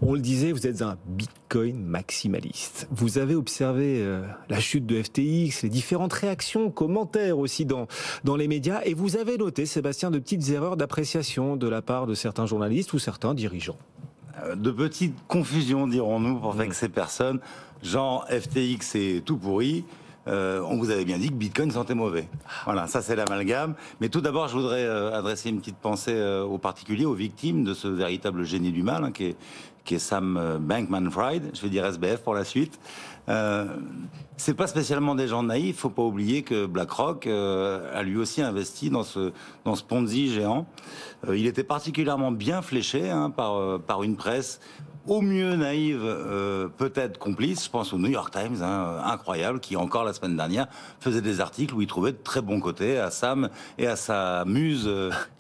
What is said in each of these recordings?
On le disait, vous êtes un Bitcoin maximaliste. Vous avez observé la chute de FTX, les différentes réactions, commentaires aussi dans les médias, et vous avez noté, Sébastien, de petites erreurs d'appréciation de la part de certains journalistes ou certains dirigeants. De petites confusions, dirons-nous, pour vexer personne. Genre, FTX est tout pourri. On vous avait bien dit que Bitcoin sentait mauvais. Voilà, ça c'est l'amalgame. Mais tout d'abord, je voudrais adresser une petite pensée aux particuliers, aux victimes de ce véritable génie du mal, qui est Sam Bankman-Fried. Je vais dire SBF pour la suite. C'est pas spécialement des gens naïfs. Faut pas oublier que BlackRock a lui aussi investi dans ce Ponzi géant. Il était particulièrement bien fléché par une presse au mieux naïve, peut-être complice. Je pense au New York Times, incroyable, qui encore la semaine dernière faisait des articles où il trouvait de très bons côtés à Sam et à sa muse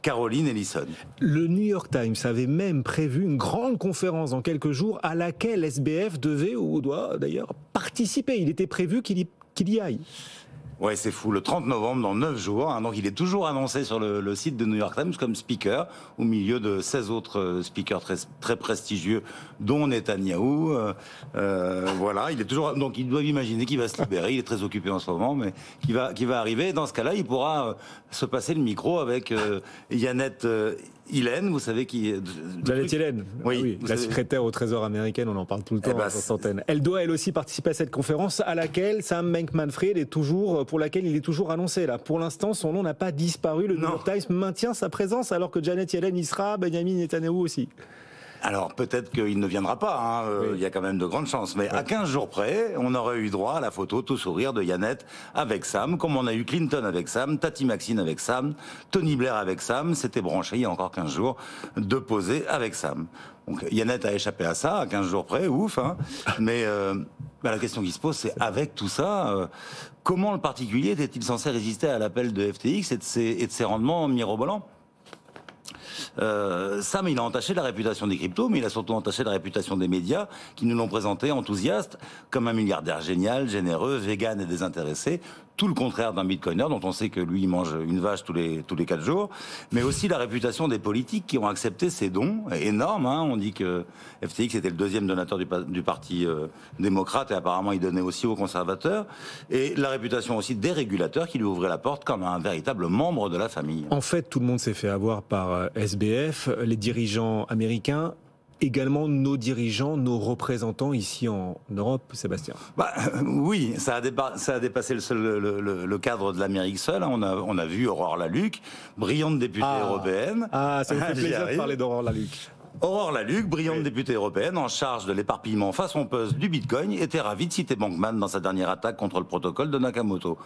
Caroline Ellison. Le New York Times avait même prévu une grande conférence dans quelques jours à laquelle SBF devait, ou doit d'ailleurs, participer. Il était prévu qu'il y aille. Ouais, c'est fou. Le 30 novembre, dans 9 jours. Donc, il est toujours annoncé sur le site de New York Times comme speaker, au milieu de 16 autres speakers très, très prestigieux, dont Netanyahou. Voilà. Il est toujours, donc, ils doivent imaginer qu'il va se libérer. Il est très occupé en ce moment, mais qui va arriver. Dans ce cas-là, il pourra se passer le micro avec Janet Yellen, vous savez qui est... Janet Yellen, oui, la secrétaire au Trésor américaine, on en parle tout le temps sur Antenne. Elle doit elle aussi participer à cette conférence à laquelle Sam Bankman-Fried pour laquelle il est toujours annoncé là. Pour l'instant, son nom n'a pas disparu. Le New York Times maintient sa présence alors que Janet Yellen y sera, Benjamin Netanyahou aussi. Alors, peut-être qu'il ne viendra pas, il y a quand même de grandes chances. Mais à 15 jours près, on aurait eu droit à la photo tout sourire de Yannette avec Sam, comme on a eu Clinton avec Sam, Tati Maxine avec Sam, Tony Blair avec Sam. C'était branché il y a encore 15 jours de poser avec Sam. Donc, Yannette a échappé à ça, à 15 jours près, ouf. Mais la question qui se pose, c'est avec tout ça, comment le particulier était-il censé résister à l'appel de FTX et de ses rendements mirobolants ? Sam, il a entaché la réputation des cryptos, mais il a surtout entaché la réputation des médias qui nous l'ont présenté enthousiaste comme un milliardaire génial, généreux, vegan et désintéressé. Tout le contraire d'un bitcoiner dont on sait que lui, il mange une vache tous les 4 jours. Mais aussi la réputation des politiques qui ont accepté ces dons énormes. On dit que FTX était le deuxième donateur du parti démocrate et apparemment il donnait aussi aux conservateurs. Et la réputation aussi des régulateurs qui lui ouvraient la porte comme un véritable membre de la famille. En fait, tout le monde s'est fait avoir par SBF, les dirigeants américains, également nos dirigeants, nos représentants ici en Europe, Sébastien. Oui, ça a dépassé le cadre de l'Amérique seule. On a vu Aurore Lalucq, brillante députée européenne. Ça me fait plaisir de parler d'Aurore Lalucq. Aurore Lalucq, brillante députée européenne en charge de l'éparpillement façon puzzle du Bitcoin, était ravie de citer Bankman dans sa dernière attaque contre le protocole de Nakamoto.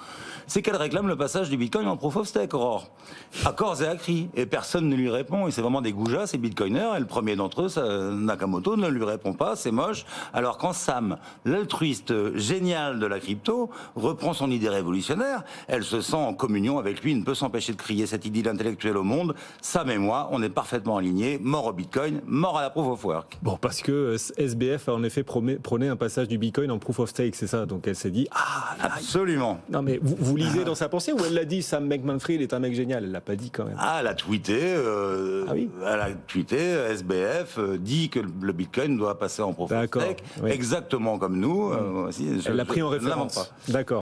C'est qu'elle réclame le passage du Bitcoin en proof of stake, Aurore. À corps et à cri. Et personne ne lui répond. Et c'est vraiment des goujats, ces Bitcoiners. Et le premier d'entre eux, Nakamoto, ne lui répond pas. C'est moche. Alors quand Sam, l'altruiste génial de la crypto, reprend son idée révolutionnaire, elle se sent en communion avec lui, ne peut s'empêcher de crier cette idylle intellectuelle au monde. Sam et moi, on est parfaitement alignés. Mort au Bitcoin, mort à la proof of work. Bon, parce que SBF a en effet prôné un passage du Bitcoin en proof of stake, c'est ça. Donc elle s'est dit, absolument. Non mais vous lisez dans sa pensée ou elle l'a dit, Sam Bankman-Fried est un mec génial, elle l'a pas dit quand même. Elle a tweeté, SBF dit que le Bitcoin doit passer en proof of stake, exactement comme nous. Elle l'a pris en référence. D'accord.